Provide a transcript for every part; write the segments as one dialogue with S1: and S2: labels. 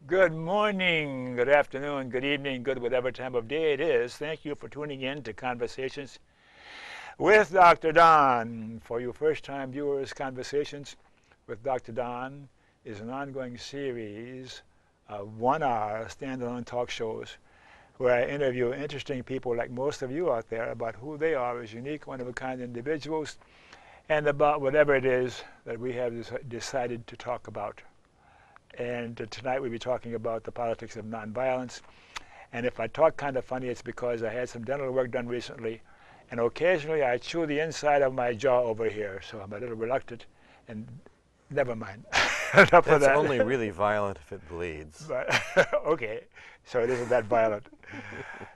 S1: Good morning, good afternoon, good evening, good whatever time of day it is. Thank you for tuning in to Conversations with Dr. Don. For you first-time viewers, Conversations with Dr. Don is an ongoing series of 1 hour standalone talk shows where I interview interesting people like most of you out there about who they are as unique, one-of-a-kind individuals and about whatever it is that we have decided to talk about. And tonight we'll be talking about the politics of nonviolence. And if I talk kind of funny, it's because I had some dental work done recently, and occasionally I chew the inside of my jaw over here, so I'm a little reluctant. And never mind. Enough of
S2: That's
S1: that.
S2: only really violent if it bleeds.
S1: But, okay, so it isn't that violent.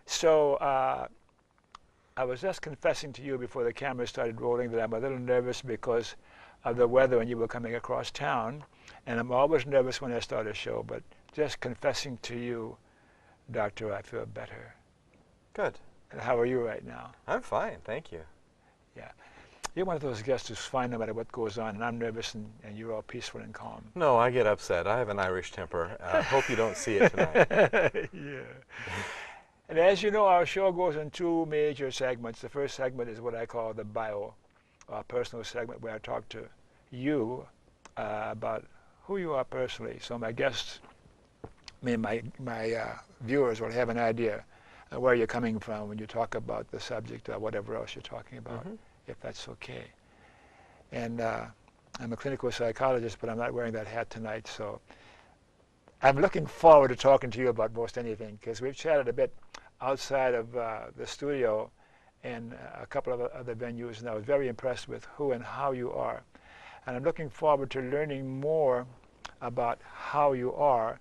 S1: So I was just confessing to you before the camera started rolling that I'm a little nervous because of the weather when you were coming across town. And I'm always nervous when I start a show, but just confessing to you, Doctor, I feel better.
S2: Good.
S1: And how are you right now?
S2: I'm fine, thank you.
S1: Yeah. You're one of those guests who's fine no matter what goes on, and I'm nervous, and you're all peaceful and calm.
S2: No, I get upset. I have an Irish temper. I hope you don't see it tonight.
S1: Yeah. And as you know, our show goes in two major segments. The first segment is what I call the bio, personal segment, where I talk to you about who you are personally. So my guests, my viewers will have an idea of where you're coming from when you talk about the subject or whatever else you're talking about, if that's okay. And I'm a clinical psychologist, but I'm not wearing that hat tonight, so I'm looking forward to talking to you about most anything, because we've chatted a bit outside of the studio and a couple of other venues, and I was very impressed with who and how you are. And I'm looking forward to learning more about how you are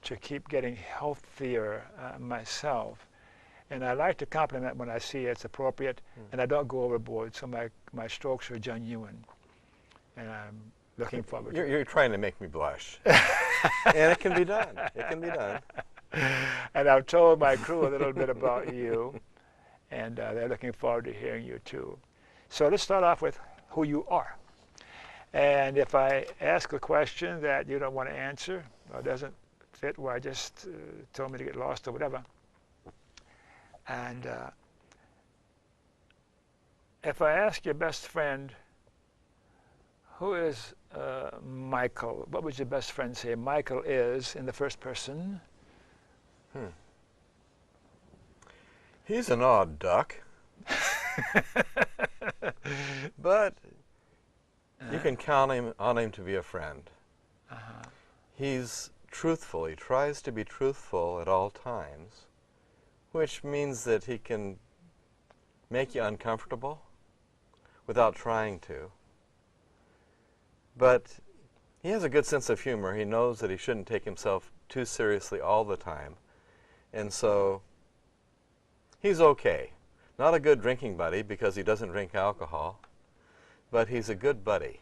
S1: to keep getting healthier myself. And I like to compliment when I see it's appropriate, and I don't go overboard, so my strokes are genuine. And I'm looking forward to it.
S2: You're trying to make me blush. And it can be done. It can be done.
S1: And I've told my crew a little bit about you, and they're looking forward to hearing you too. So let's start off with who you are. And if I ask a question that you don't want to answer or doesn't fit where I just told me to get lost or whatever, and if I ask your best friend, who is Michael, what would your best friend say Michael is in the first person?
S2: He's an odd duck. But you can count on him to be a friend. He's truthful. He tries to be truthful at all times, which means that he can make you uncomfortable without trying to. But he has a good sense of humor. He knows that he shouldn't take himself too seriously all the time. And so he's okay. Not a good drinking buddy because he doesn't drink alcohol, but he's a good buddy.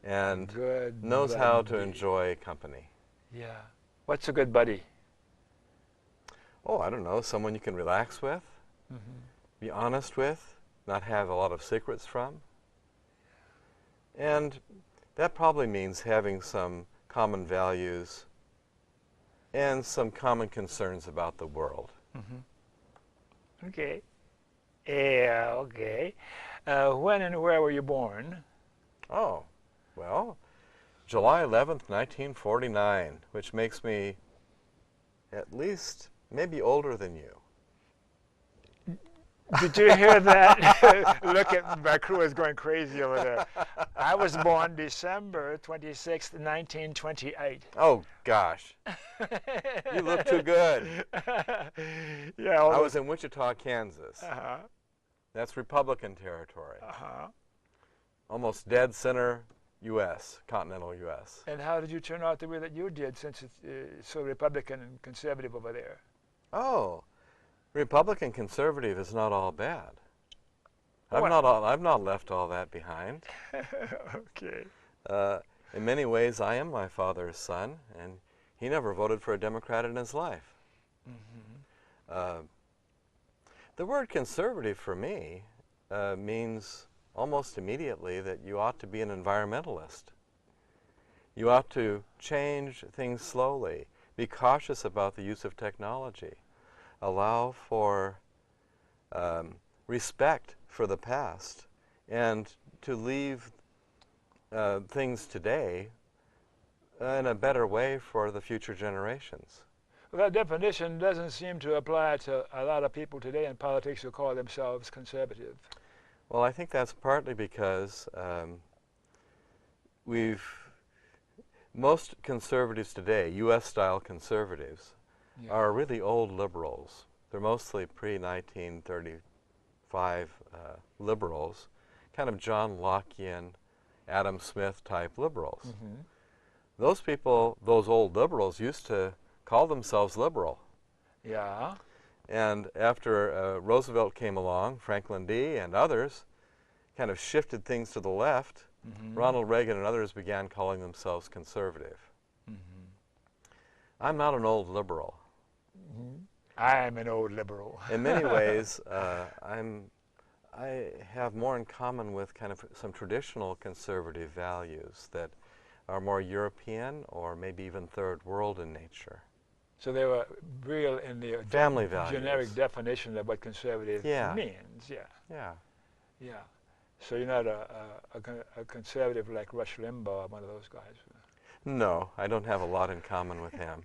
S2: And
S1: Good
S2: knows how
S1: buddy.
S2: to enjoy company.
S1: Yeah. What's a good buddy?
S2: Oh, I don't know, someone you can relax with, be honest with, not have a lot of secrets from. And that probably means having some common values and some common concerns about the world.
S1: Okay. Yeah, okay. When and where were you born?
S2: Oh, well, July 11th, 1949, which makes me at least maybe older than you.
S1: Did you hear that? Look at my crew is going crazy over there. I was born December 26th, 1928.
S2: Oh, gosh. You look too good.
S1: Yeah,
S2: I was in Wichita, Kansas.
S1: Uh-huh.
S2: That's Republican territory.
S1: Uh-huh.
S2: Almost dead center U.S., continental U.S.
S1: And how did you turn out the way that you did, since it's so Republican and conservative over there?
S2: Oh, Republican conservative is not all bad. I've
S1: Well-
S2: not left all that behind.
S1: Okay.
S2: In many ways, I am my father's son, and he never voted for a Democrat in his life. The word conservative for me means almost immediately that you ought to be an environmentalist. You ought to change things slowly. Be cautious about the use of technology. Allow for respect for the past, and to leave things today in a better way for the future generations.
S1: Well, that definition doesn't seem to apply to a lot of people today in politics who call themselves conservative.
S2: Well, I think that's partly because most conservatives today, U.S.-style conservatives, are really old liberals. They're mostly pre-1935 liberals, kind of John Lockean, Adam Smith type liberals.
S1: Mm-hmm.
S2: Those people, those old liberals, used to call themselves liberal.
S1: Yeah.
S2: And after Roosevelt came along, Franklin D. and others kind of shifted things to the left.
S1: Mm-hmm.
S2: Ronald Reagan and others began calling themselves conservative.
S1: Mm-hmm.
S2: I'm not an old liberal.
S1: Mm-hmm. I'm an old liberal.
S2: In many ways, I have more in common with kind of some traditional conservative values that are more European or maybe even third world in nature.
S1: So they were real in the
S2: family values.
S1: Generic definition of what conservative means. Yeah.
S2: Yeah.
S1: Yeah. So you're not a conservative like Rush Limbaugh, one of those guys.
S2: No, I don't have a lot in common with him.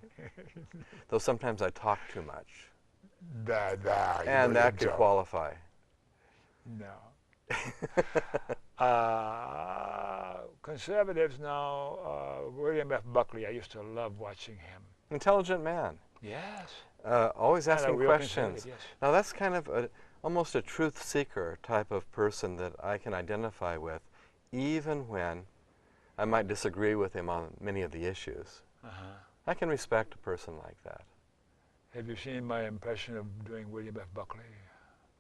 S2: Though sometimes I talk too much. And that could qualify.
S1: No. Conservatives now, William F. Buckley, I used to love watching him.
S2: Intelligent man.
S1: Yes.
S2: Always asking questions.
S1: Yes.
S2: Now that's kind of almost a truth seeker type of person that I can identify with, even when I might disagree with him on many of the issues. I can respect a person like that.
S1: Have you seen my impression of doing William F. Buckley?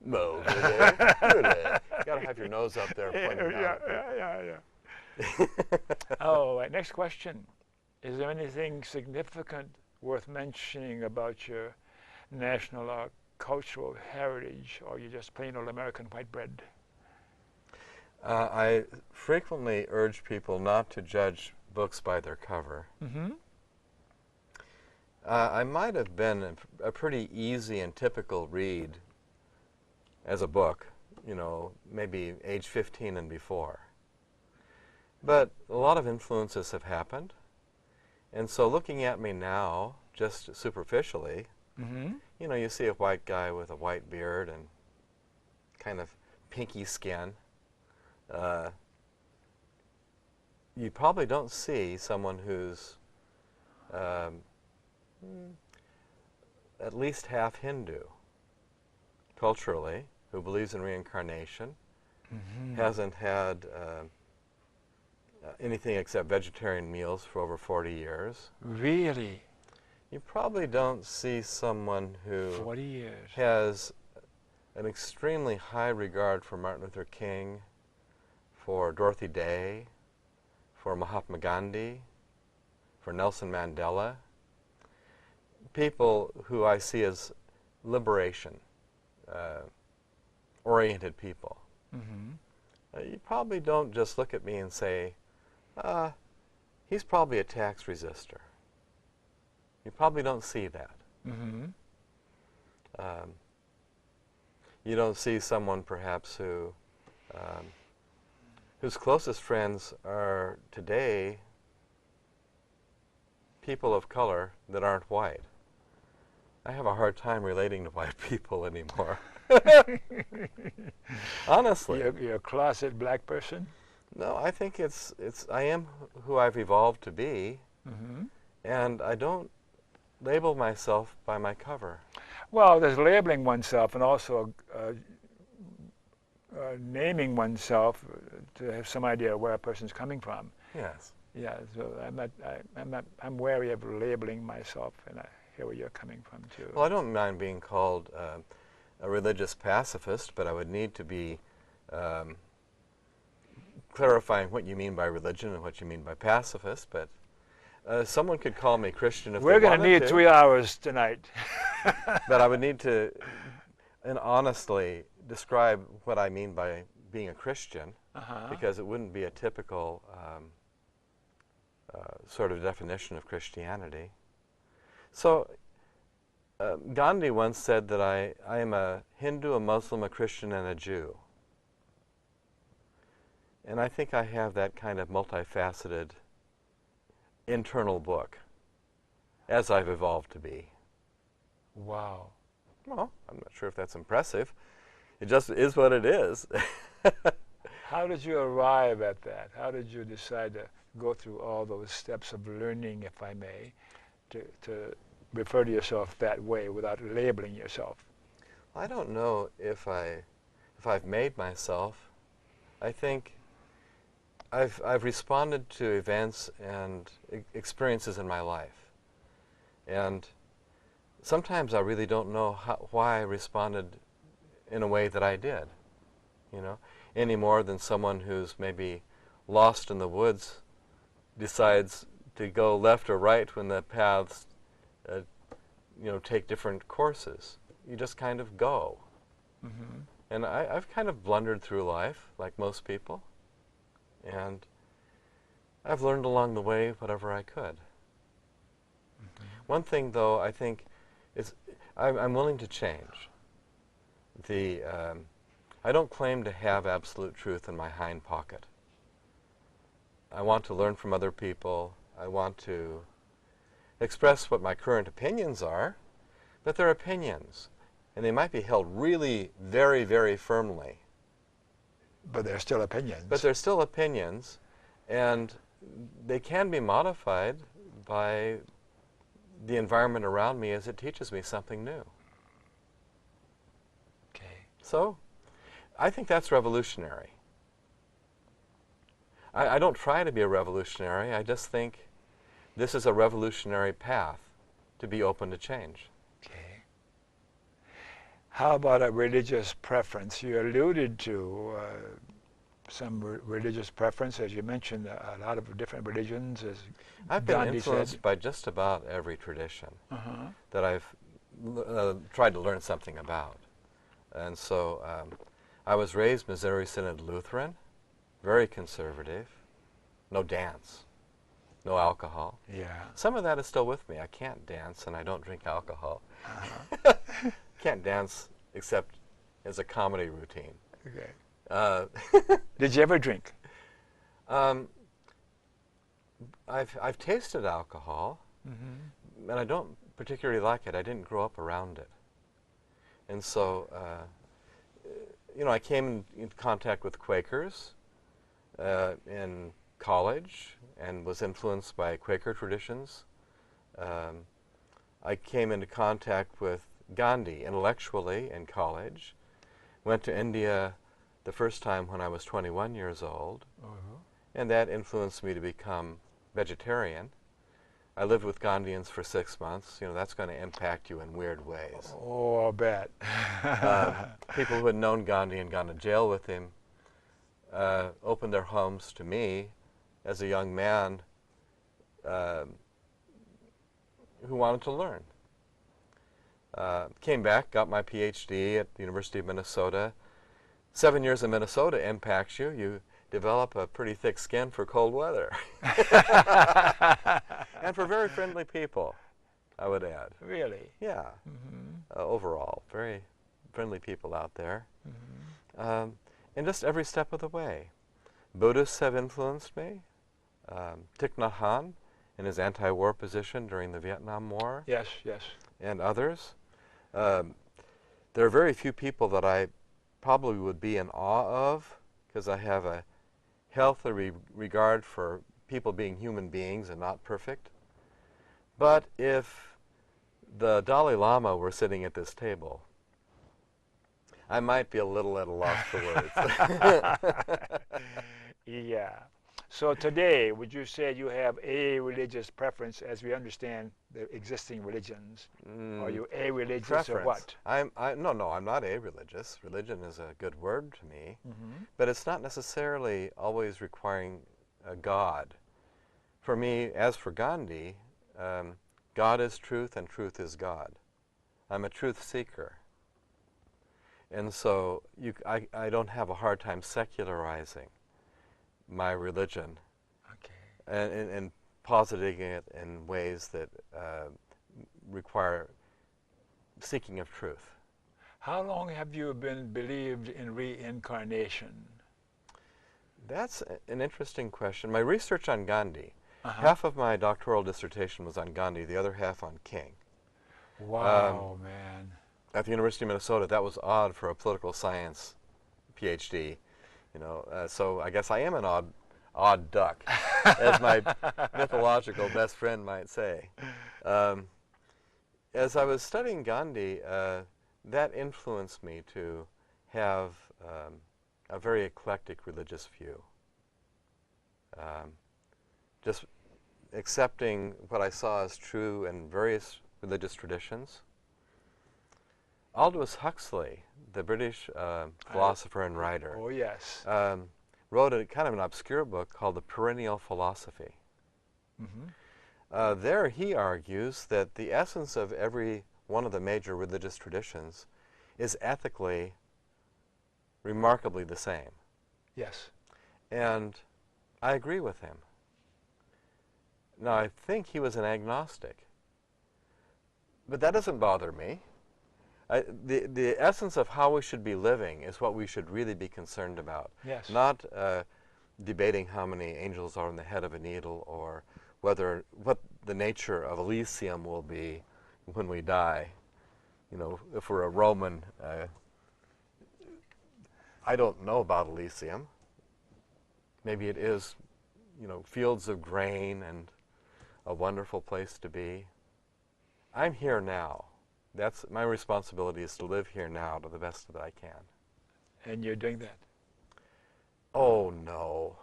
S2: No, really. You got to have your nose up there pointing out.
S1: Yeah. Oh, right. Next question. Is there anything significant worth mentioning about your national or cultural heritage, or are you just plain old American white bread?
S2: I frequently urge people not to judge books by their cover.
S1: Mm-hmm.
S2: I might have been a pretty easy and typical read as a book, you know, maybe age 15 and before. But a lot of influences have happened. And so looking at me now, just superficially, you know, you see a white guy with a white beard and kind of pinky skin. You probably don't see someone who's at least half Hindu, culturally, who believes in reincarnation, hasn't had anything except vegetarian meals for over 40 years.
S1: Really?
S2: You probably don't see someone who
S1: 40 years.
S2: Has an extremely high regard for Martin Luther King, for Dorothy Day, for Mahatma Gandhi, for Nelson Mandela. People who I see as liberation-oriented people. You probably don't just look at me and say, he's probably a tax resistor. You probably don't see that. You don't see someone perhaps who whose closest friends are today people of color that aren't white. I have a hard time relating to white people anymore. Honestly.
S1: You're a closet black person?
S2: No, I think I am who I've evolved to be, and I don't label myself by my cover.
S1: Well, there's labeling oneself and also naming oneself to have some idea of where a person's coming from.
S2: Yes.
S1: Yeah, so I'm wary of labeling myself, and I hear where you're coming from too.
S2: Well, I don't mind being called a religious pacifist, but I would need to be clarifying what you mean by religion and what you mean by pacifist. But someone could call me Christian if they wanted to.
S1: We're going to need 3 hours tonight.
S2: But I would need to, and honestly, describe what I mean by being a Christian, because it wouldn't be a typical sort of definition of Christianity. So Gandhi once said that I am a Hindu, a Muslim, a Christian, and a Jew. And I think I have that kind of multifaceted internal book as I've evolved to be.
S1: Wow.
S2: Well, I'm not sure if that's impressive. It just is what it is.
S1: How did you arrive at that? How did you decide to go through all those steps of learning, if I may, to refer to yourself that way without labeling yourself?
S2: I don't know if I've made myself. I think I've responded to events and experiences in my life. And sometimes I really don't know why I responded in a way that I did, you know, any more than someone who's maybe lost in the woods decides to go left or right when the paths, you know, take different courses. You just kind of go. Mm-hmm. And I've kind of blundered through life, like most people. And I've learned along the way whatever I could. Mm-hmm. One thing, though, I think is I'm willing to change. I don't claim to have absolute truth in my hind pocket. I want to learn from other people. I want to express what my current opinions are, but they're opinions, and they might be held really very, very firmly.
S1: But they're still opinions.
S2: But they're still opinions, and they can be modified by the environment around me as it teaches me something new.
S1: Okay.
S2: So, I think that's revolutionary. I don't try to be a revolutionary. I just think this is a revolutionary path to be open to change.
S1: Okay. How about a religious preference? You alluded to some religious preference, as you mentioned, a lot of different religions, as
S2: I've been
S1: Gandhi
S2: influenced
S1: said.
S2: by just about every tradition that I've tried to learn something about. And so I was raised Missouri Synod Lutheran, very conservative, no dance, no alcohol.
S1: Yeah.
S2: Some of that is still with me. I can't dance and I don't drink alcohol. Can't dance except as a comedy routine.
S1: Okay. Did you ever drink?
S2: I've tasted alcohol, and I don't particularly like it. I didn't grow up around it. And so, you know, I came in contact with Quakers in college and was influenced by Quaker traditions. I came into contact with Gandhi intellectually in college. Went to India the first time when I was 21 years old, and that influenced me to become vegetarian. I lived with Gandhians for 6 months. You know, that's going to impact you in weird ways.
S1: Oh, I'll bet.
S2: People who had known Gandhi and gone to jail with him opened their homes to me as a young man who wanted to learn. Came back, got my PhD at the University of Minnesota. 7 years in Minnesota impacts you. You develop a pretty thick skin for cold weather. And for very friendly people, I would add.
S1: Really?
S2: Yeah. Overall, very friendly people out there. And just every step of the way. Buddhists have influenced me. Thich Nhat Hanh in his anti-war position during the Vietnam War.
S1: Yes, yes.
S2: And others. There are very few people that I probably would be in awe of, because I have a healthy regard for people being human beings and not perfect. But if the Dalai Lama were sitting at this table, I might be a little at a loss for words.
S1: Yeah. So today, would you say you have a religious preference as we understand the existing religions? Are you a-religious
S2: Preference.
S1: or what?
S2: No, I'm not a-religious. Religion is a good word to me, but it's not necessarily always requiring a God. For me, as for Gandhi, God is truth and truth is God. I'm a truth seeker. And so I don't have a hard time secularizing my religion.
S1: Okay.
S2: And positing it in ways that require seeking of truth.
S1: How long have you been believed in reincarnation?
S2: That's an interesting question. My research on Gandhi,
S1: Uh-huh.
S2: half of my doctoral dissertation was on Gandhi, the other half on King.
S1: Wow, man.
S2: At the University of Minnesota, that was odd for a political science PhD. You know, so I guess I am an odd duck, as my mythological best friend might say. As I was studying Gandhi, that influenced me to have a very eclectic religious view. Just accepting what I saw as true in various religious traditions. Aldous Huxley, the British philosopher and writer,
S1: Oh, yes.
S2: wrote a kind of an obscure book called The Perennial Philosophy.
S1: Mm-hmm.
S2: There he argues that the essence of every one of the major religious traditions is ethically remarkably the same.
S1: Yes.
S2: And I agree with him. Now, I think he was an agnostic. But that doesn't bother me. The essence of how we should be living is what we should really be concerned about.
S1: Yes.
S2: Not debating how many angels are on the head of a needle or what the nature of Elysium will be when we die. You know, if we're a Roman, I don't know about Elysium. Maybe it is, you know, fields of grain and a wonderful place to be. I'm here now. That's my responsibility, is to live here now to the best that I can.
S1: And you're doing that?
S2: Oh, no.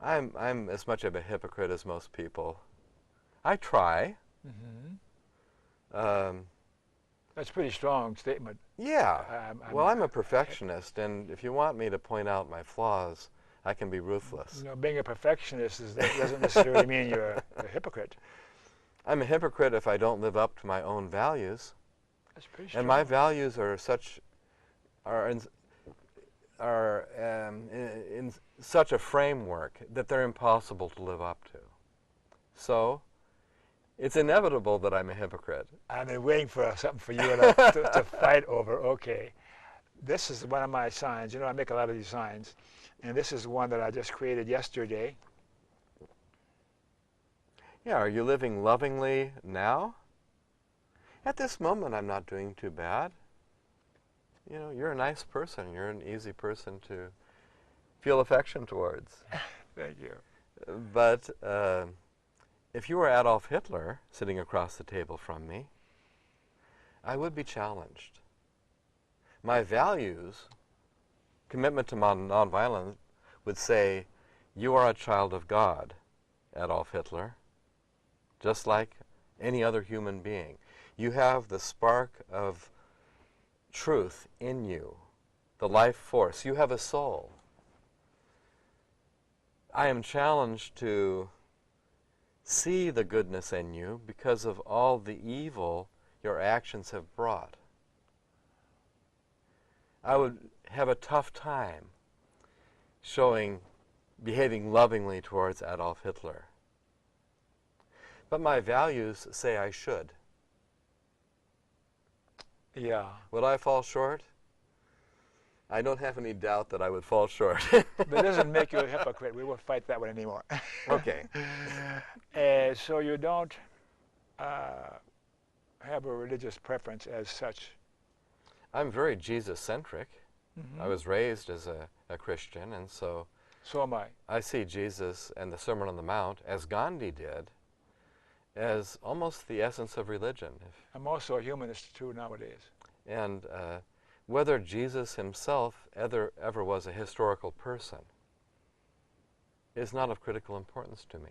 S2: I'm as much of a hypocrite as most people. I try.
S1: Mm-hmm. That's a pretty strong statement.
S2: Yeah. Well, I'm a perfectionist, and if you want me to point out my flaws, I can be ruthless.
S1: You know, being a perfectionist doesn't necessarily mean you're a hypocrite.
S2: I'm a hypocrite if I don't live up to my own values.
S1: That's pretty strong.
S2: And my values are in such a framework that they're impossible to live up to. So, it's inevitable that I'm a hypocrite.
S1: I've been waiting for something for you and I to fight over. Okay, this is one of my signs. You know, I make a lot of these signs, and this is one that I just created yesterday.
S2: Yeah, are you living lovingly now? At this moment, I'm not doing too bad. You know, you're a nice person. You're an easy person to feel affection towards.
S1: Thank you.
S2: But if you were Adolf Hitler sitting across the table from me, I would be challenged. My values, commitment to nonviolence, would say, you are a child of God, Adolf Hitler, just like any other human being. You have the spark of truth in you, the life force. You have a soul. I am challenged to see the goodness in you because of all the evil your actions have brought. I would have a tough time behaving lovingly towards Adolf Hitler. But my values say I should.
S1: Yeah.
S2: Would I fall short? I don't have any doubt that I would fall short.
S1: But it doesn't make you a hypocrite. We won't fight that one anymore.
S2: Okay.
S1: So you don't have a religious preference as such.
S2: I'm very Jesus-centric.
S1: Mm-hmm.
S2: I was raised as a Christian, and so
S1: am I.
S2: I see Jesus and the Sermon on the Mount, as Gandhi did, as almost the essence of religion.
S1: I'm also a humanist too nowadays.
S2: And whether Jesus himself ever was a historical person is not of critical importance to me.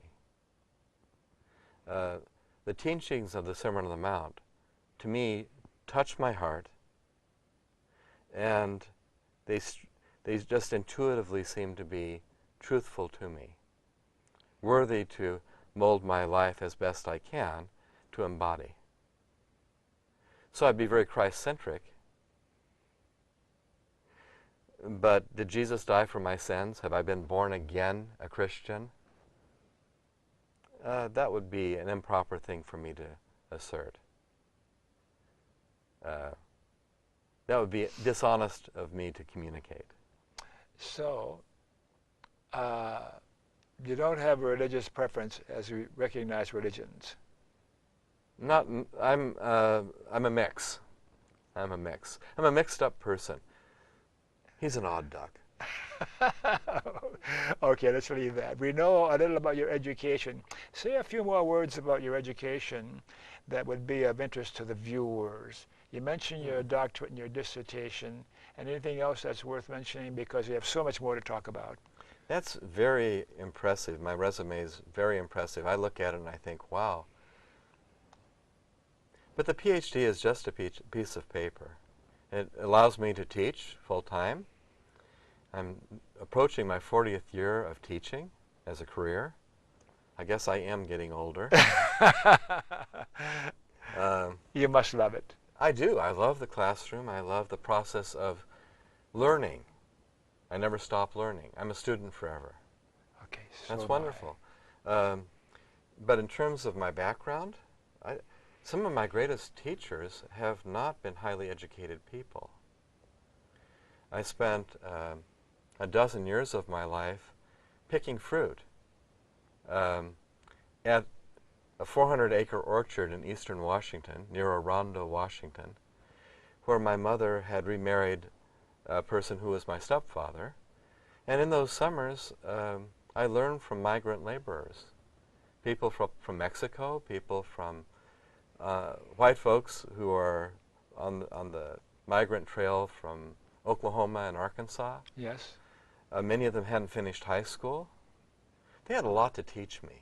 S2: The teachings of the Sermon on the Mount, to me, touch my heart, and they just intuitively seem to be truthful to me, worthy to mold my life as best I can to embody. So I'd be very Christ-centric. But did Jesus die for my sins? Have I been born again a Christian? That would be an improper thing for me to assert. That would be dishonest of me to communicate.
S1: So, you don't have a religious preference as we recognize religions.
S2: Not. I'm a mix. I'm a mix. I'm a mixed up person. He's an odd duck.
S1: Okay, let's leave that. We know a little about your education. Say a few more words about your education that would be of interest to the viewers. You mentioned your doctorate and your dissertation. And anything else that's worth mentioning, because we have so much more to talk about?
S2: That's very impressive. My resume is very impressive. I look at it and I think, wow. But the PhD is just a piece of paper. It allows me to teach full-time. I'm approaching my 40th year of teaching as a career. I guess I am getting older.
S1: You must love it.
S2: I do. I love the classroom. I love the process of learning. I never stop learning. I'm a student forever.
S1: Okay, so
S2: that's wonderful. But in terms of my background, some of my greatest teachers have not been highly educated people. I spent a dozen years of my life picking fruit at a 400-acre orchard in eastern Washington, near Orondo, Washington, where my mother had remarried a person who was my stepfather. And in those summers, I learned from migrant laborers, people from Mexico, people from white folks who are on the migrant trail from Oklahoma and Arkansas.
S1: Yes.
S2: Many of them hadn't finished high school. They had a lot to teach me.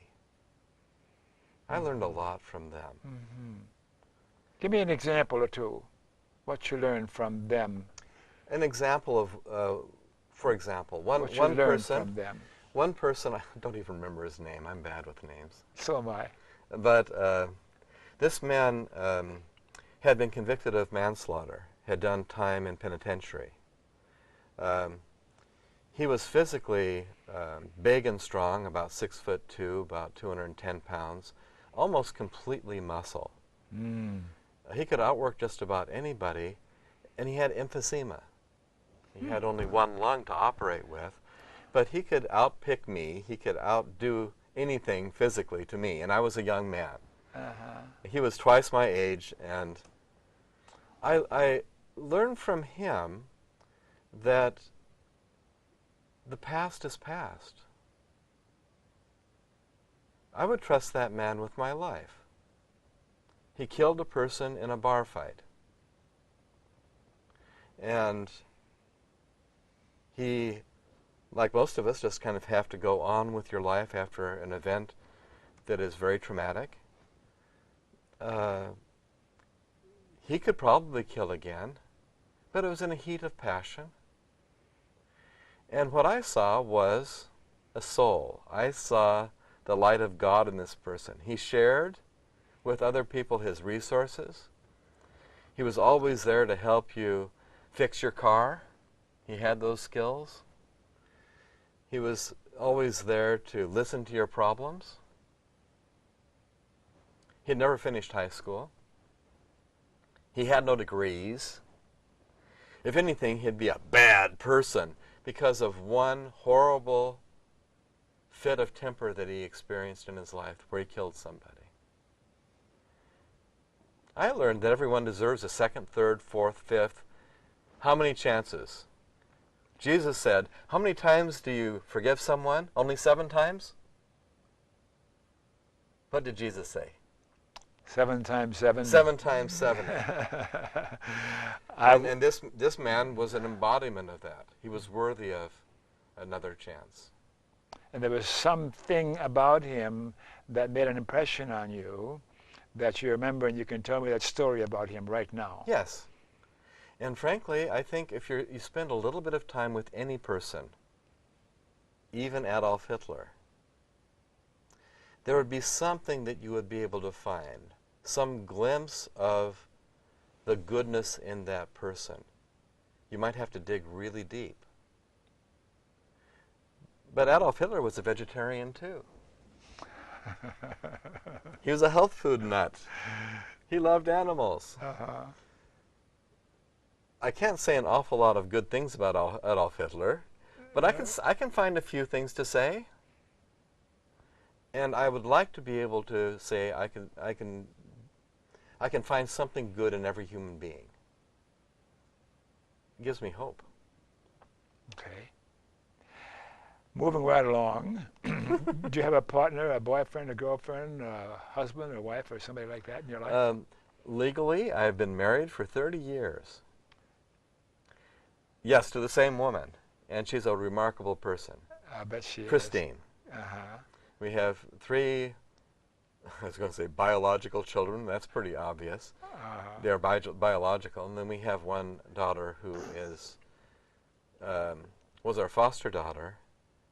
S2: I learned a lot from them.
S1: Mm-hmm. Give me an example or two. What you learned from them.
S2: An example of, for example, one person.
S1: From them.
S2: One person, I don't even remember his name. I'm bad with names.
S1: So am I.
S2: But this man had been convicted of manslaughter, had done time in penitentiary. He was physically big and strong, about 6'2", about 210 pounds, almost completely muscle.
S1: Mm.
S2: He could outwork just about anybody, and he had emphysema. He had only one lung to operate with, but he could outpick me. He could outdo anything physically to me, and I was a young man.
S1: Uh-huh.
S2: He was twice my age, and I learned from him that the past is past. I would trust that man with my life. He killed a person in a bar fight. And he, like most of us, just kind of have to go on with your life after an event that is very traumatic. He could probably kill again, but it was in a heat of passion. And what I saw was a soul. I saw the light of God in this person. He shared with other people his resources. He was always there to help you fix your car. He had those skills. He was always there to listen to your problems. He had never finished high school. He had no degrees. If anything, he'd be a bad person because of one horrible fit of temper that he experienced in his life where he killed somebody. I learned that everyone deserves a second, third, fourth, fifth. How many chances? Jesus said, how many times do you forgive someone? Only 7 times? What did Jesus say?
S1: 7 times 7.
S2: 7 times 70. and this man was an embodiment of that. He was worthy of another chance.
S1: And there was something about him that made an impression on you that you remember, and you can tell me that story about him right now.
S2: Yes. And frankly, I think if you spend a little bit of time with any person, even Adolf Hitler, there would be something that you would be able to find, some glimpse of the goodness in that person. You might have to dig really deep. But Adolf Hitler was a vegetarian too. He was a health food nut. He loved animals. I can't say an awful lot of good things about Adolf Hitler, but I can find a few things to say. And I would like to be able to say I can find something good in every human being. It gives me hope.
S1: Okay. Moving right along, do you have a partner, a boyfriend, a girlfriend, a husband, a wife, or somebody like that in your life?
S2: Legally, I've been married for 30 years. Yes, to the same woman. And she's a remarkable person.
S1: I bet she
S2: Christine.
S1: is.
S2: We have 3, I was going to say biological children. That's pretty obvious. They're biological. And then we have one daughter who is, was our foster daughter,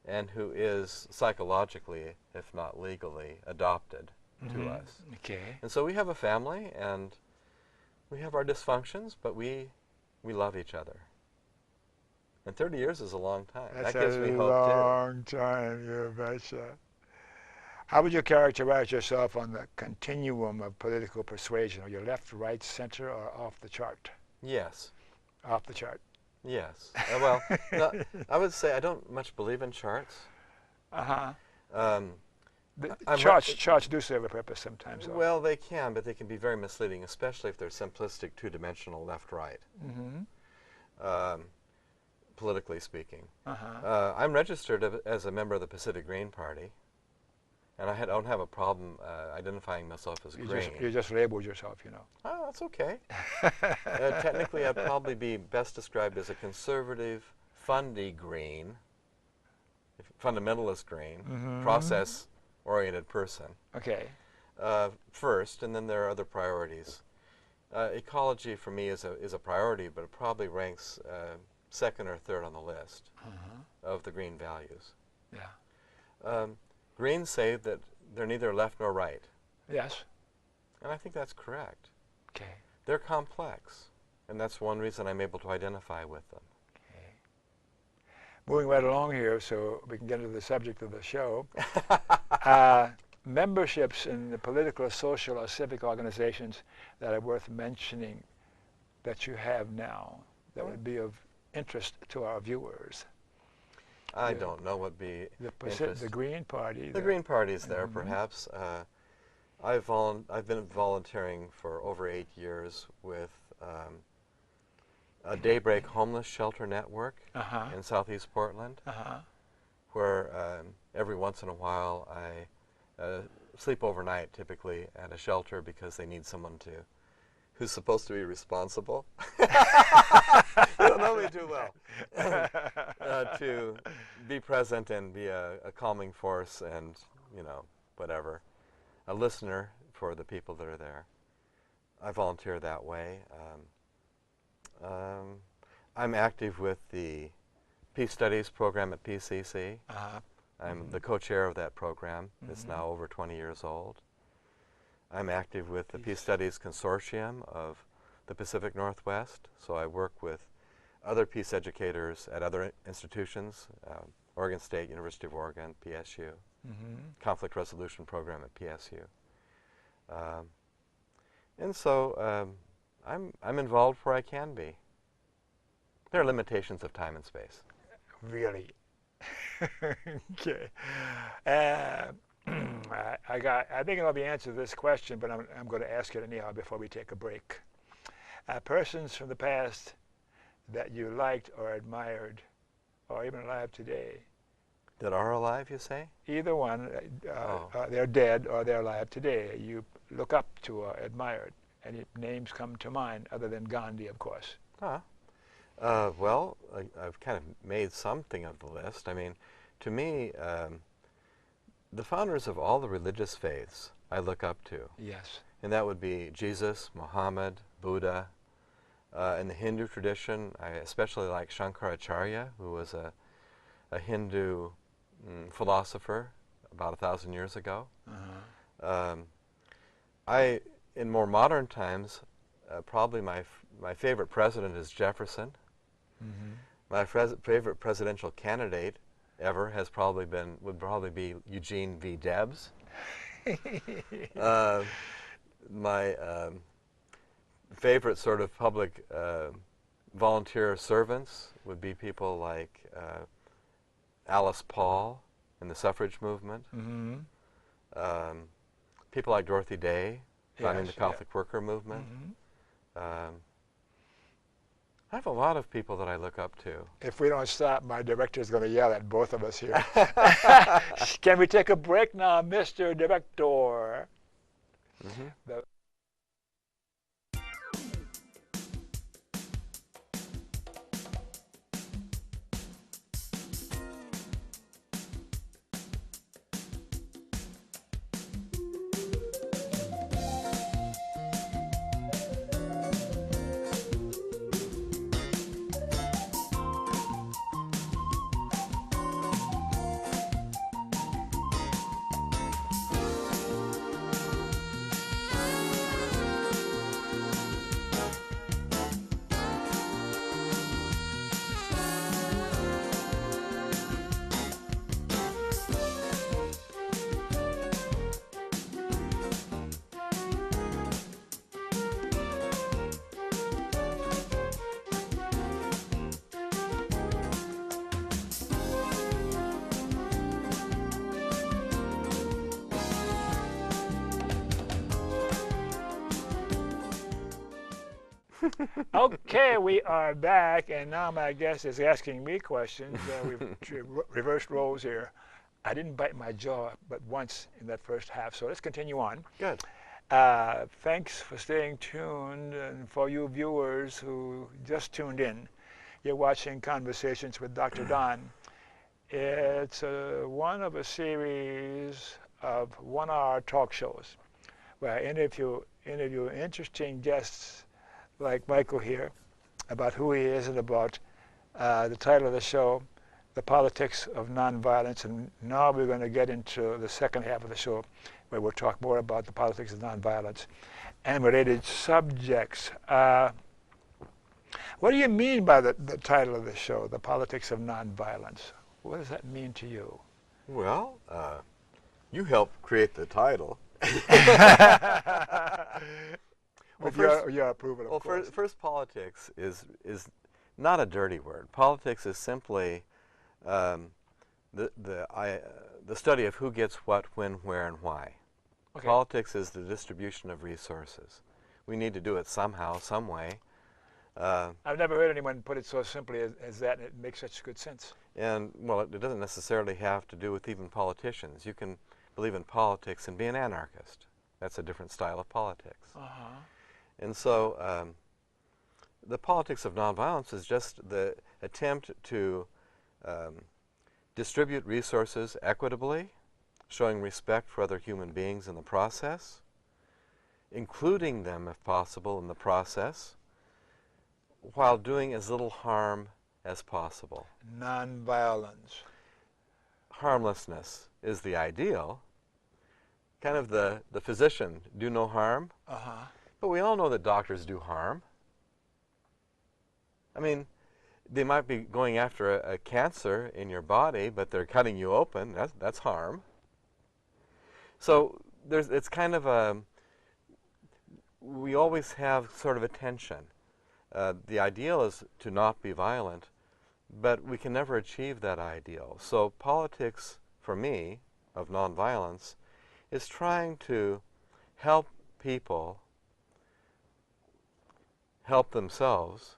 S2: and who is psychologically, if not legally, adopted to us.
S1: Okay.
S2: And so we have a family, and we have our dysfunctions, but we love each other. And 30 years is a long time.
S1: That's
S2: that gives me hope,
S1: a long time, you betcha. How would you characterize yourself on the continuum of political persuasion? Are you left, right, center, or off the chart?
S2: Yes.
S1: Off the chart.
S2: Yes. Well, no, I would say I don't much believe in charts.
S1: Charts do serve a purpose sometimes.
S2: Well, they can, but they can be very misleading, especially if they're simplistic, two-dimensional left-right, politically speaking. I'm registered as a member of the Pacific Green Party, and I don't have a problem identifying myself as green.
S1: You just labeled yourself, you know.
S2: Oh, that's okay. Technically, I'd probably be best described as a conservative, fundy green, fundamentalist green, process-oriented person.
S1: Okay.
S2: First, and then there are other priorities. Ecology for me is a priority, but it probably ranks second or third on the list of the green values.
S1: Yeah.
S2: Greens say that they're neither left nor right.
S1: Yes.
S2: And I think that's correct.
S1: Okay.
S2: They're complex, and that's one reason I'm able to identify with them.
S1: Okay. Moving right along here so we can get into the subject of the show. Memberships in the political, social, or civic organizations that are worth mentioning that you have now that would be of interest to our viewers.
S2: I don't know what be
S1: the Green Party.
S2: The Green Party is there, perhaps. I've been volunteering for over 8 years with a Daybreak Homeless Shelter Network in Southeast Portland, where every once in a while I sleep overnight, typically at a shelter, because they need someone who's supposed to be responsible. You don't know me too well. To be present and be a calming force and, you know, whatever, a listener for the people that are there. I volunteer that way. I'm active with the Peace Studies program at PCC. I'm the co-chair of that program. It's now over 20 years old. I'm active with the Peace Studies Consortium of the Pacific Northwest, so I work with other peace educators at other institutions, Oregon State, University of Oregon, PSU, Conflict Resolution Program at PSU. And so I'm involved where I can be. There are limitations of time and space.
S1: Really? Okay. I think I'll be answering this question, but I'm going to ask it anyhow before we take a break. Persons from the past that you liked or admired, or even alive today.
S2: That are alive, you say?
S1: Either one. They're dead or they're alive today. You look up to or admired. Any names come to mind other than Gandhi, of course?
S2: Well, I've kind of made something of the list. I mean, to me, the founders of all the religious faiths I look up to.
S1: Yes.
S2: And that would be Jesus, Muhammad, Buddha. In the Hindu tradition, I especially like Shankaracharya, who was a Hindu philosopher about 1,000 years ago. In more modern times, probably my favorite president is Jefferson. My favorite presidential candidate ever would probably be Eugene V. Debs. My favorite sort of public volunteer servants would be people like Alice Paul in the suffrage movement,
S1: Mm-hmm.
S2: people like Dorothy Day, founding
S1: Yes,
S2: the Catholic Worker Movement.
S1: Mm-hmm.
S2: I have a lot of people that I look up to.
S1: If we don't stop, my director is going to yell at both of us here. Can we take a break now, Mr. Director?
S2: Mm-hmm.
S1: Okay, we are back, and now my guest is asking me questions. We've reversed roles here. I didn't bite my jaw but once in that first half, so let's continue on.
S2: Good.
S1: Thanks for staying tuned, and for you viewers who just tuned in, you're watching Conversations with Dr. Don. It's one of a series of one-hour talk shows where I interview interesting guests like Michael here about who he is and about the title of the show, The Politics of Nonviolence. And now we're going to get into the second half of the show where we'll talk more about the politics of nonviolence and related subjects. What do you mean by the title of the show, The Politics of Nonviolence? What does that mean to you?
S2: Well, you helped create the title.
S1: With your approval, of course.
S2: First, politics is not a dirty word. Politics is simply the study of who gets what, when, where, and why. Okay. Politics is the distribution of resources. We need to do it somehow, some way.
S1: I've never heard anyone put it so simply as that, and it makes such good sense.
S2: And, well, it doesn't necessarily have to do with even politicians. You can believe in politics and be an anarchist. That's a different style of politics.
S1: Uh-huh.
S2: And so the politics of nonviolence is just the attempt to distribute resources equitably, showing respect for other human beings in the process, including them, if possible, in the process, while doing as little harm as possible.
S1: Nonviolence.
S2: Harmlessness is the ideal. Kind of the physician, do no harm.
S1: Uh-huh.
S2: But we all know that doctors do harm. I mean, they might be going after a cancer in your body, but they're cutting you open. That's harm. So it's kind of we always have sort of a tension. The ideal is to not be violent, but we can never achieve that ideal. So politics, for me, of nonviolence, is trying to help people help themselves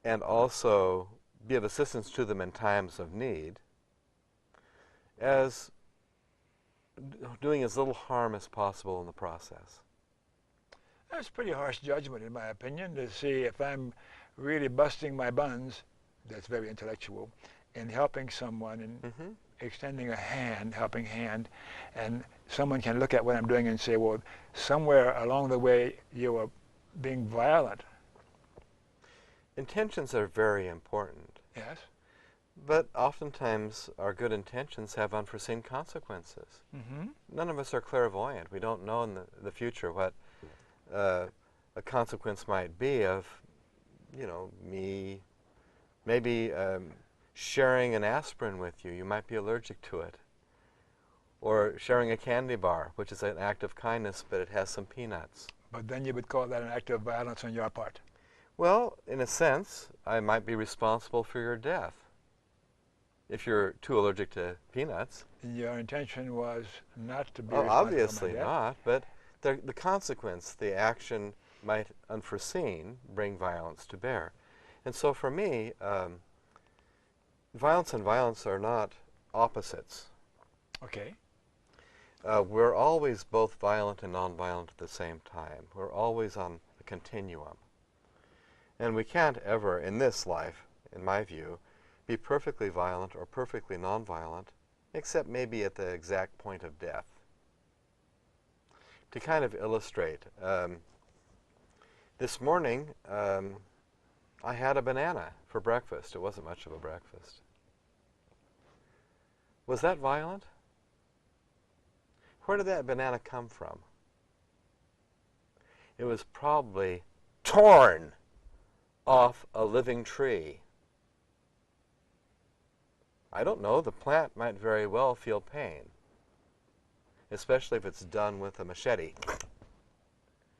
S2: and also be of assistance to them in times of need, as doing as little harm as possible in the process.
S1: That's a pretty harsh judgment, in my opinion, to see if I'm really busting my buns, that's very intellectual, in helping someone and extending a hand, helping hand, and someone can look at what I'm doing and say, well, somewhere along the way you were being violent.
S2: Intentions are very important.
S1: Yes.
S2: But oftentimes our good intentions have unforeseen consequences. None of us are clairvoyant. We don't know in the future what a consequence might be of, me maybe sharing an aspirin with you. You might be allergic to it. Or sharing a candy bar, which is an act of kindness, but it has some peanuts.
S1: But then you would call that an act of violence on your part.
S2: Well, in a sense, I might be responsible for your death if you're too allergic to peanuts.
S1: Your intention was not to be
S2: Oh,
S1: responsible
S2: obviously
S1: for my death.
S2: not, but the consequence, the action might, unforeseen, bring violence to bear. And so for me, violence and violence are not opposites.
S1: Okay.
S2: We're always both violent and nonviolent at the same time. We're always on a continuum. And we can't ever, in this life, in my view, be perfectly violent or perfectly nonviolent, except maybe at the exact point of death. To kind of illustrate, this morning I had a banana for breakfast. It wasn't much of a breakfast. Was that violent? Where did that banana come from? It was probably torn off a living tree. I don't know, the plant might very well feel pain, especially if it's done with a machete.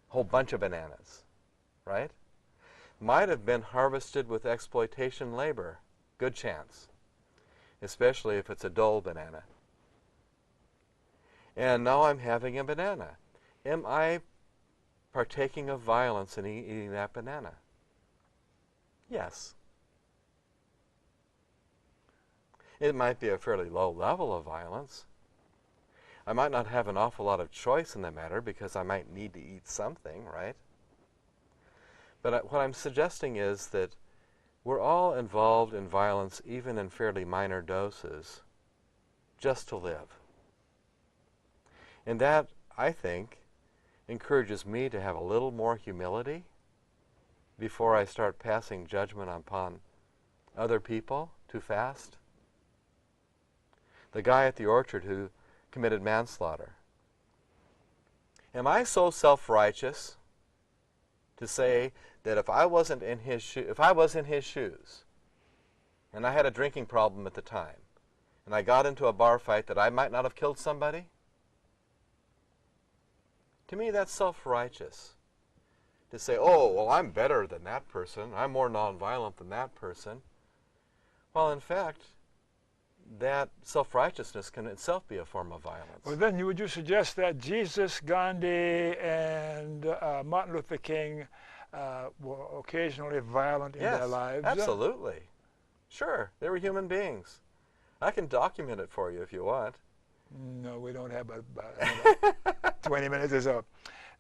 S2: Whole bunch of bananas, right? Might have been harvested with exploitation labor. Good chance, especially if it's a dull banana. And now I'm having a banana. Am I partaking of violence in eating that banana? Yes. It might be a fairly low level of violence. I might not have an awful lot of choice in the matter because I might need to eat something, right? But what I'm suggesting is that we're all involved in violence, even in fairly minor doses, just to live. And that, I think, encourages me to have a little more humility before I start passing judgment upon other people too fast. The guy at the orchard who committed manslaughter. Am I so self-righteous to say that if I wasn't in his if I was in his shoes, and I had a drinking problem at the time, and I got into a bar fight, that I might not have killed somebody? To me, that's self-righteous. To say, oh, well, I'm better than that person. I'm more nonviolent than that person. Well, in fact, that self-righteousness can itself be a form of violence.
S1: Well, then would you suggest that Jesus, Gandhi, and Martin Luther King were occasionally violent in their lives?
S2: Yes, absolutely. Sure, they were human beings. I can document it for you if you want.
S1: No, we don't have about 20 minutes or so.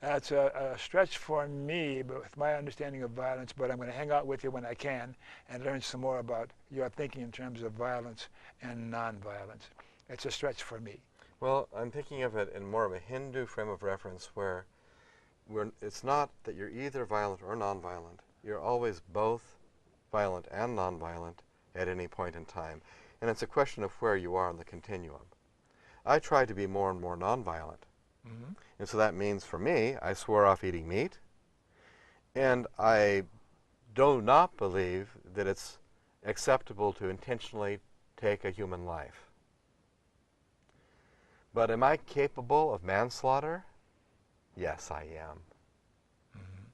S1: That's a stretch for me, but with my understanding of violence, but I'm going to hang out with you when I can and learn some more about your thinking in terms of violence and nonviolence. It's a stretch for me.
S2: Well, I'm thinking of it in more of a Hindu frame of reference where it's not that you're either violent or nonviolent. You're always both violent and nonviolent at any point in time. And it's a question of where you are on the continuum. I try to be more and more nonviolent.
S1: Mm-hmm.
S2: And so that means for me, I swore off eating meat. And I do not believe that it's acceptable to intentionally take a human life. But am I capable of manslaughter? Yes, I am. Mm-hmm.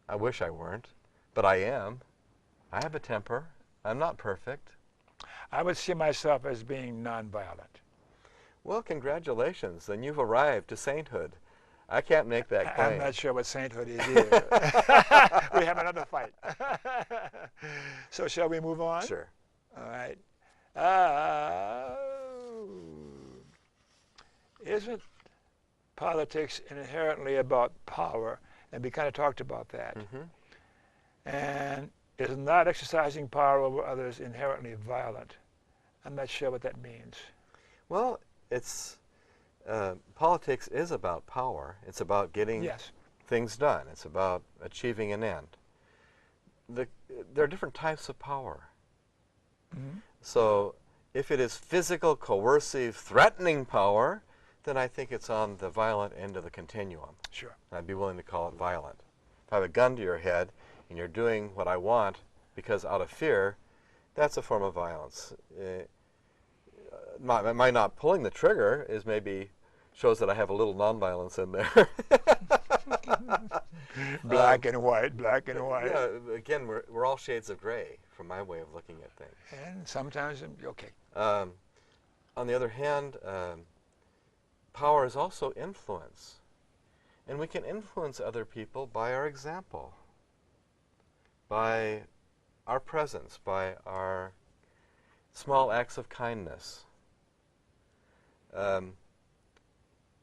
S2: I wish I weren't, but I am. I have a temper. I'm not perfect.
S1: I would see myself as being nonviolent.
S2: Well, congratulations. Then you've arrived to sainthood. I can't make that claim.
S1: I'm not sure what sainthood is either. We have another fight. So shall we move on?
S2: Sure.
S1: All right. Isn't politics inherently about power? And we kind of talked about that. Mm-hmm. And is not exercising power over others inherently violent? I'm not sure what that means.
S2: Well, politics is about power. It's about getting things done. It's about achieving an end. There are different types of power. Mm-hmm. So if it is physical, coercive, threatening power, then I think it's on the violent end of the continuum.
S1: Sure.
S2: I'd be willing to call it violent. If I have a gun to your head and you're doing what I want because out of fear, that's a form of violence. my not pulling the trigger is maybe shows that I have a little nonviolence in there.
S1: Black and white, black and white.
S2: Yeah, again, we're all shades of gray from my way of looking at things.
S1: And sometimes, okay.
S2: On the other hand, power is also influence. And we can influence other people by our example, by our presence, by our small acts of kindness. I'm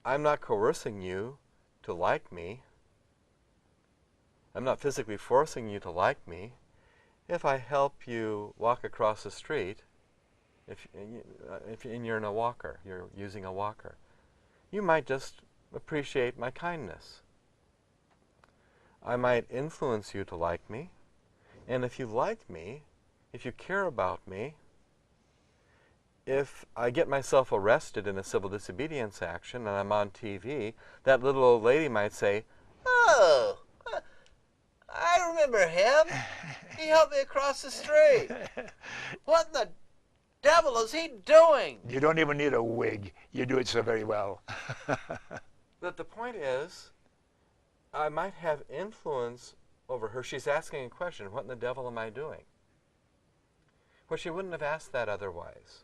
S2: not coercing you to like me. I'm not physically forcing you to like me. If I help you walk across the street, if you're in a walker, you're using a walker, you might just appreciate my kindness. I might influence you to like me, and if you like me, if you care about me, if I get myself arrested in a civil disobedience action and I'm on TV, that little old lady might say, "Oh, I remember him. He helped me across the street. What in the devil is he doing?"
S1: You don't even need a wig. You do it so very well.
S2: But the point is, I might have influence over her. She's asking a question, what in the devil am I doing? Well, she wouldn't have asked that otherwise.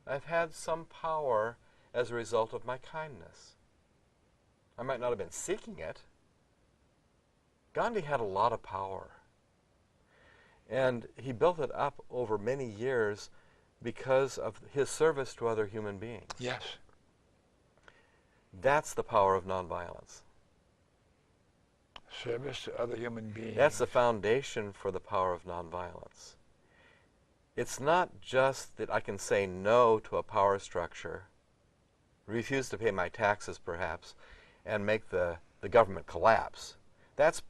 S2: I've had some power as a result of my kindness. I might not have been seeking it. Gandhi had a lot of power. And he built it up over many years because of his service to other human beings.
S1: Yes.
S2: That's the power of nonviolence.
S1: Service to other human beings.
S2: That's the foundation for the power of nonviolence. It's not just that I can say no to a power structure, refuse to pay my taxes perhaps, and make the government collapse. That's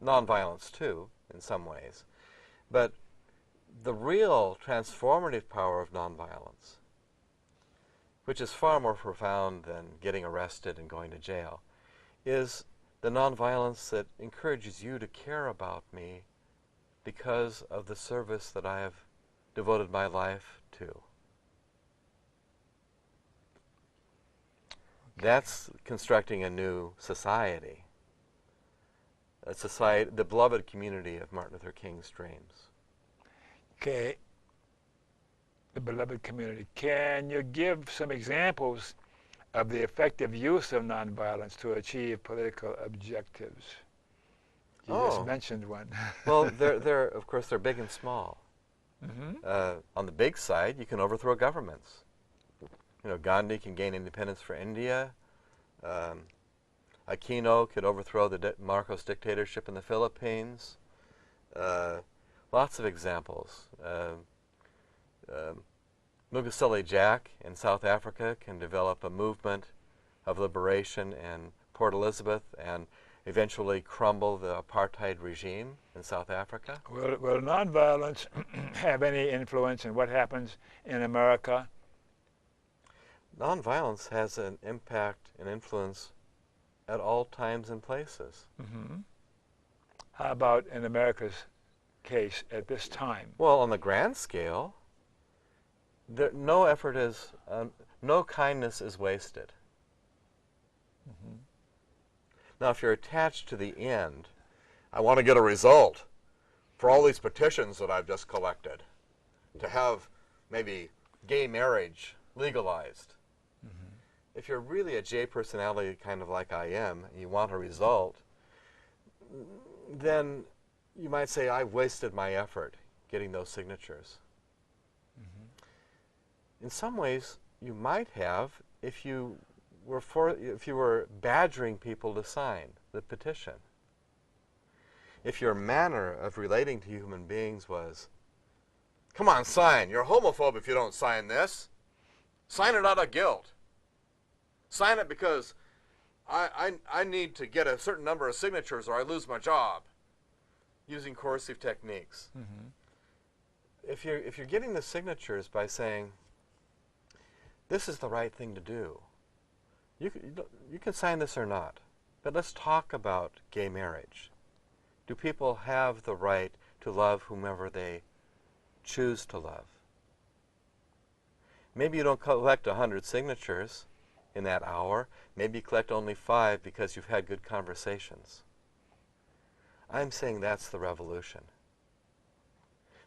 S2: nonviolence too, in some ways. But the real transformative power of nonviolence, which is far more profound than getting arrested and going to jail, is the nonviolence that encourages you to care about me because of the service that I have devoted my life to. Okay. That's constructing a new society. A society, the beloved community of Martin Luther King's dreams.
S1: Okay. The beloved community. Can you give some examples of the effective use of nonviolence to achieve political objectives? You just mentioned one.
S2: Well, they're of course they're big and small.
S1: Mm-hmm.
S2: On the big side, you can overthrow governments. You know, Gandhi can gain independence for India. Aquino could overthrow the Marcos dictatorship in the Philippines. Lots of examples. Mugasele Jack in South Africa can develop a movement of liberation in Port Elizabeth and eventually crumble the apartheid regime in South Africa.
S1: Will nonviolence have any influence in what happens in America?
S2: Nonviolence has an impact and influence at all times and places.
S1: Mm-hmm. How about in America's case at this time?
S2: Well, on the grand scale, no effort is, no kindness is wasted.
S1: Mm-hmm.
S2: Now, if you're attached to the end, I want to get a result for all these petitions that I've just collected to have maybe gay marriage legalized. Mm-hmm. If you're really a J personality kind of like I am, and you want a result, then you might say, I've wasted my effort getting those signatures. In some ways, you might have if you were badgering people to sign the petition. If your manner of relating to human beings was, "Come on, sign. You're a homophobe if you don't sign this. Sign it out of guilt. Sign it because I need to get a certain number of signatures or I lose my job," using coercive techniques.
S1: Mm-hmm.
S2: If you're getting the signatures by saying, this is the right thing to do. You can sign this or not, but let's talk about gay marriage. Do people have the right to love whomever they choose to love? Maybe you don't collect 100 signatures in that hour. Maybe you collect only 5 because you've had good conversations. I'm saying that's the revolution.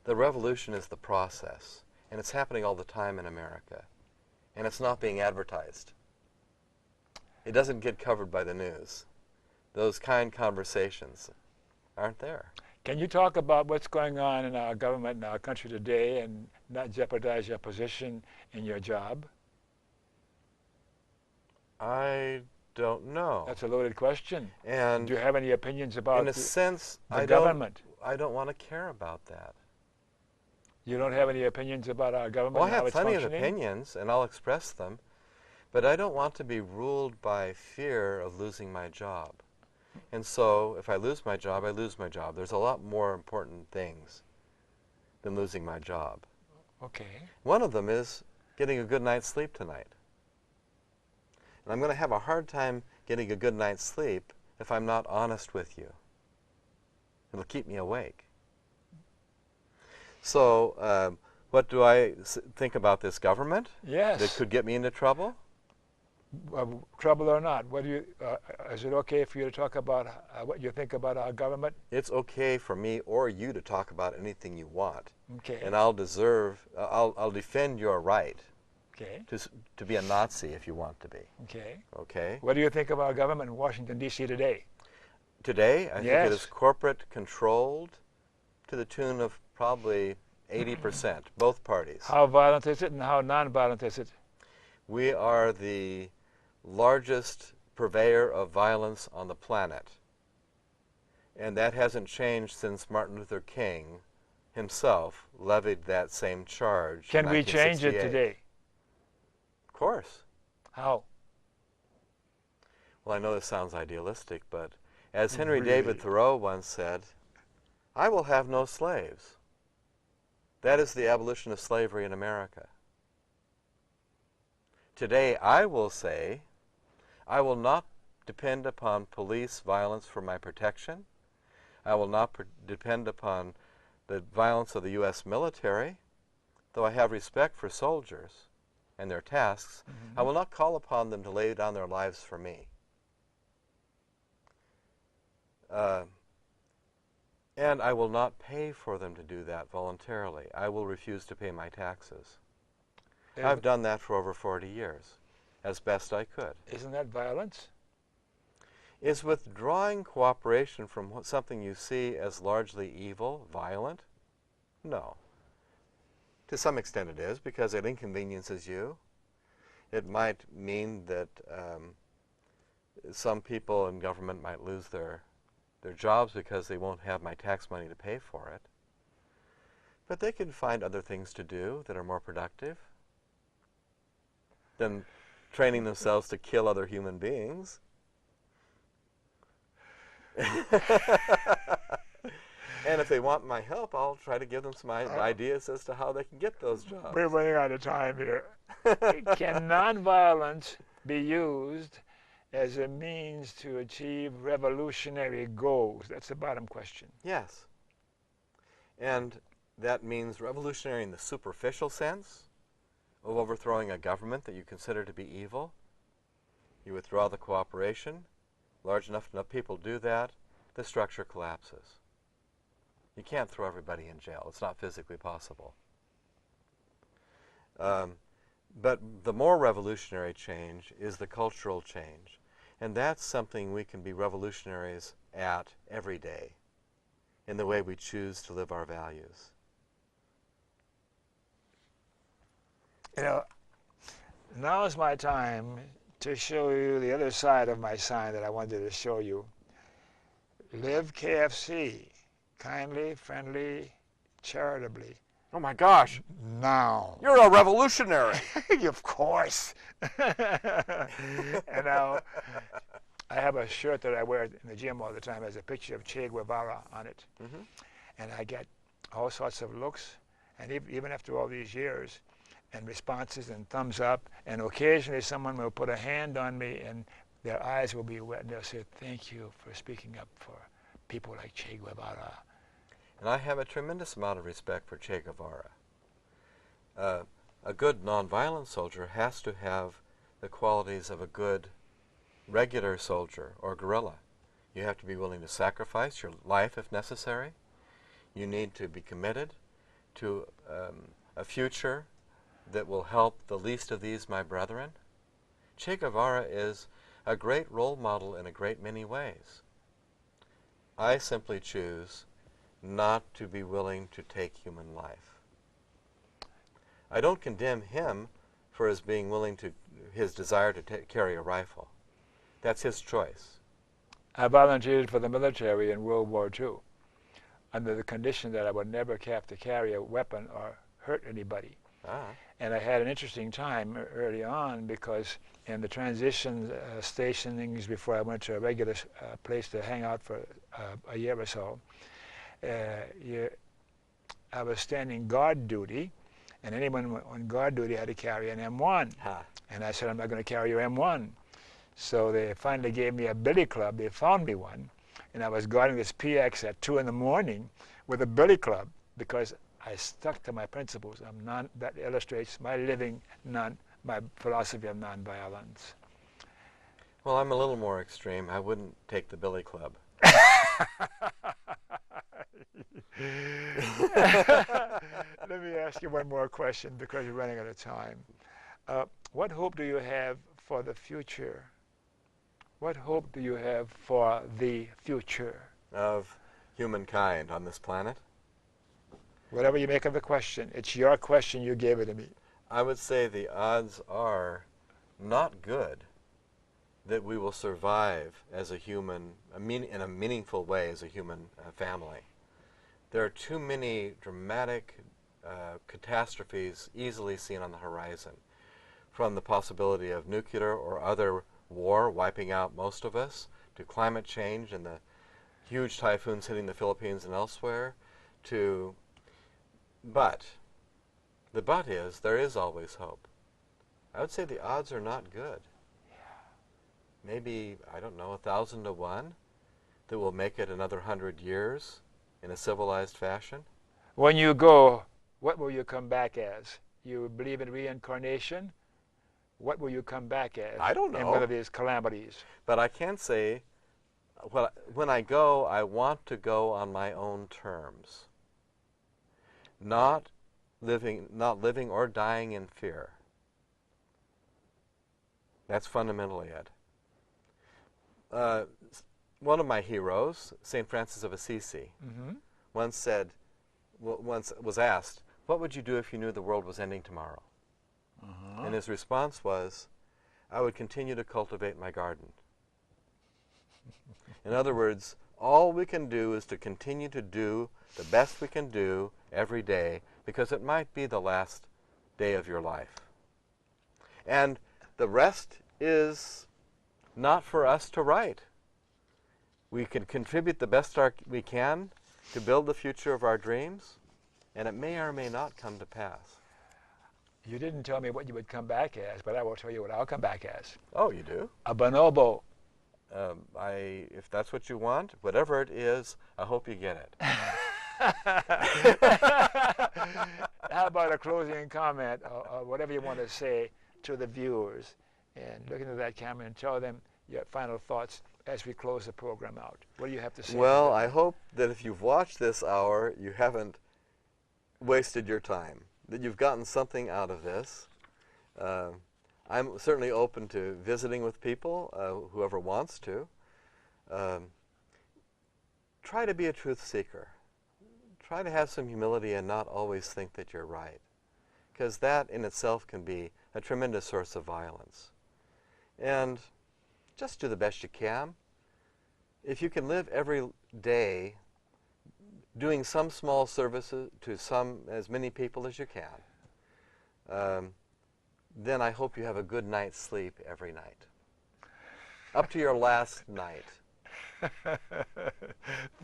S2: The revolution is the process, and it's happening all the time in America, and it's not being advertised. It doesn't get covered by the news. Those kind conversations aren't there.
S1: Can you talk about what's going on in our government and our country today and not jeopardize your position in your job?
S2: I don't know.
S1: That's a loaded question.
S2: And
S1: do you have any opinions about
S2: in a sense,
S1: the government?
S2: I don't want to care about that.
S1: You don't have any opinions about our government?
S2: Well, I
S1: and how
S2: have
S1: it's
S2: plenty of
S1: functioning?
S2: opinions, and I'll express them, but I don't want to be ruled by fear of losing my job. And so, if I lose my job, I lose my job. There's a lot more important things than losing my job.
S1: Okay.
S2: One of them is getting a good night's sleep tonight. And I'm going to have a hard time getting a good night's sleep if I'm not honest with you. It'll keep me awake. So, what do I think about this government?
S1: Yes.
S2: That could get me into trouble?
S1: Trouble or not, what do you? Is it okay for you to talk about what you think about our government?
S2: It's okay for me or you to talk about anything you want.
S1: Okay.
S2: And I'll defend your right.
S1: Okay.
S2: To be a Nazi if you want to be.
S1: Okay.
S2: Okay.
S1: What do you think of our government in Washington, D.C. today?
S2: Today, I
S1: Yes.
S2: think it is corporate controlled to the tune of probably 80%, both parties.
S1: How violent is it and how non-violent is it?
S2: We are the largest purveyor of violence on the planet. And that hasn't changed since Martin Luther King himself levied that same charge.
S1: Can we change it today?
S2: Of course.
S1: How?
S2: Well, I know this sounds idealistic, but as Henry
S1: Really?
S2: David Thoreau once said, I will have no slaves. That is the abolition of slavery in America. Today, I will say, I will not depend upon police violence for my protection. I will not depend upon the violence of the U.S. military, though I have respect for soldiers and their tasks. I will not call upon them to lay down their lives for me. And I will not pay for them to do that voluntarily. I will refuse to pay my taxes. I've done that for over 40 years, as best I could.
S1: Isn't that violence?
S2: Is withdrawing cooperation from something you see as largely evil, violent? No. To some extent it is, because it inconveniences you. It might mean that some people in government might lose their jobs because they won't have my tax money to pay for it. But they can find other things to do that are more productive than training themselves to kill other human beings. And if they want my help, I'll try to give them some ideas as to how they can get those jobs.
S1: We're running out of time here. Can nonviolence be used as a means to achieve revolutionary goals? That's the bottom question.
S2: Yes. And that means revolutionary in the superficial sense of overthrowing a government that you consider to be evil. You withdraw the cooperation. Large enough people do that, the structure collapses. You can't throw everybody in jail. It's not physically possible. But the more revolutionary change is the cultural change. And that's something we can be revolutionaries at every day in the way we choose to live our values.
S1: You know, now is my time to show you the other side of my sign that I wanted to show you. Live KFC. Kindly, friendly, charitably.
S2: Oh my gosh!
S1: Now.
S2: You're a revolutionary!
S1: Of course. And now, I have a shirt that I wear in the gym all the time. Has a picture of Che Guevara on it.
S2: Mm-hmm.
S1: And I get all sorts of looks, and even after all these years, and responses and thumbs up, and occasionally someone will put a hand on me and their eyes will be wet and they'll say, thank you for speaking up for people like Che Guevara. And
S2: I have a tremendous amount of respect for Che Guevara. a good nonviolent soldier has to have the qualities of a good regular soldier or guerrilla. You have to be willing to sacrifice your life if necessary. You need to be committed to a future that will help the least of these, my brethren. Che Guevara is a great role model in a great many ways. I simply choose not to be willing to take human life. I don't condemn him for his being willing to, his desire to carry a rifle. That's his choice.
S1: I volunteered for the military in World War II under the condition that I would never have to carry a weapon or hurt anybody. And I had an interesting time early on because in the transition stationings before I went to a regular place to hang out for a year or so, I was standing guard duty, and anyone on guard duty had to carry an M1. And I said, I'm not going to carry your M1. So they finally gave me a billy club. They found me one, and I was guarding this PX at 2 in the morning with a billy club because I stuck to my principles. That illustrates my my philosophy of nonviolence.
S2: Well, I'm a little more extreme. I wouldn't take the billy club.
S1: Let me ask you one more question because you're running out of time. What hope do you have for the future? What hope do you have for the future?
S2: Of humankind on this planet?
S1: Whatever you make of the question. It's your question. You gave it to me.
S2: I would say the odds are not good that we will survive as a human, in a meaningful way as a human family. There are too many dramatic catastrophes easily seen on the horizon, from the possibility of nuclear or other war wiping out most of us, to climate change and the huge typhoons hitting the Philippines and elsewhere, but the but is, there is always hope. I would say the odds are not good. Maybe, I don't know, 1,000 to 1 that will make it another 100 years in a civilized fashion.
S1: When you go, what will you come back as? You believe in reincarnation? What will you come back as?
S2: I don't know.
S1: In one of these calamities?
S2: But I can say, when I go, I want to go on my own terms. Not living or dying in fear. That's fundamentally it. One of my heroes, St. Francis of Assisi, once was asked, what would you do if you knew the world was ending tomorrow? And his response was, I would continue to cultivate my garden. In other words, all we can do is to continue to do the best we can do every day, because it might be the last day of your life. And the rest is not for us to write. We can contribute the best we can to build the future of our dreams, and it may or may not come to pass.
S1: You didn't tell me what you would come back as, but I will tell you what I'll come back as.
S2: Oh, you do?
S1: A bonobo.
S2: If that's what you want, whatever it is, I hope you get it.
S1: How about a closing comment or whatever you want to say to the viewers? And look into that camera and tell them your final thoughts as we close the program out. What do you have to say?
S2: Well, I hope that if you've watched this hour, you haven't wasted your time, that you've gotten something out of this. I'm certainly open to visiting with people, whoever wants to. Try to be a truth seeker. Try to have some humility and not always think that you're right, because that in itself can be a tremendous source of violence. And just do the best you can. If you can live every day doing some small services to as many people as you can, then I hope you have a good night's sleep every night, up to your last night.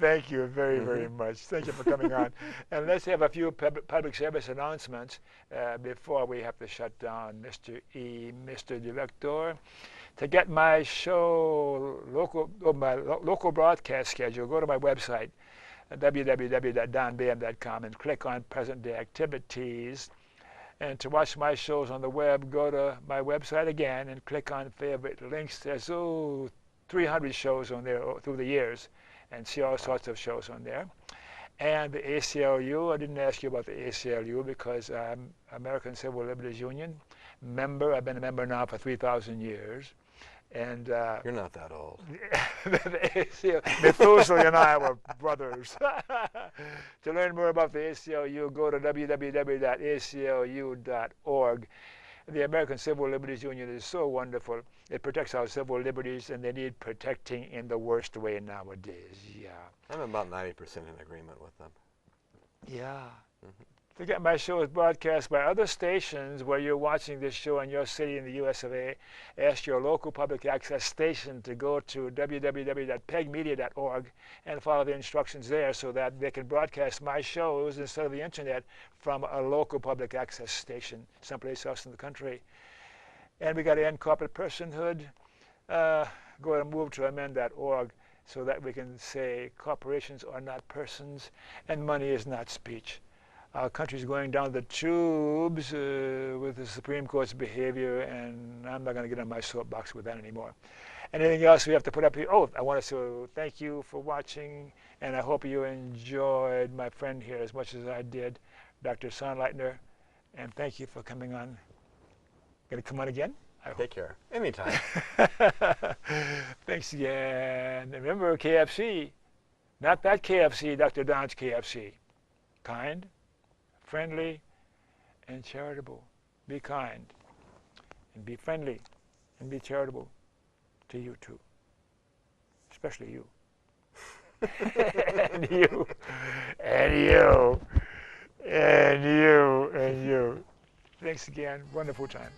S1: Thank you very, very much. Thank you for coming on. And let's have a few public service announcements before we have to shut down, Mr. E, Mr. Director. To get my show, my local broadcast schedule, go to my website, www.donbaham.com, and click on Present Day Activities. And to watch my shows on the web, go to my website again and click on favorite links. There's 300 shows on there through the years, and see all sorts of shows on there. And the ACLU, I didn't ask you about the ACLU because I'm American Civil Liberties Union member. I've been a member now for 3,000 years. And
S2: you're not that old.
S1: Methuselah and I were brothers. To learn more about the ACLU, go to www.aclu.org. The American Civil Liberties Union is so wonderful. It protects our civil liberties, and they need protecting in the worst way nowadays. Yeah.
S2: I'm about 90% in agreement with them.
S1: Yeah. To get my show is broadcast by other stations where you're watching this show in your city in the US of A. Ask your local public access station to go to www.pegmedia.org and follow the instructions there so that they can broadcast my shows instead of the internet from a local public access station someplace else in the country. And we got to end corporate personhood. Go and move to amend.org so that we can say corporations are not persons and money is not speech. Our country's going down the tubes with the Supreme Court's behavior, and I'm not going to get on my soapbox with that anymore. Anything else we have to put up here? Oh, I want to thank you for watching, and I hope you enjoyed my friend here as much as I did, Dr. Sonnleitner, and thank you for coming on. Going to come on again?
S2: Take care. Anytime.
S1: Thanks again. And remember, KFC, not that KFC, Dr. Don's KFC. Kind, friendly, and charitable. Be kind, and be friendly, and be charitable to you too. Especially you. And you. And you. And you. And you. Thanks again. Wonderful time.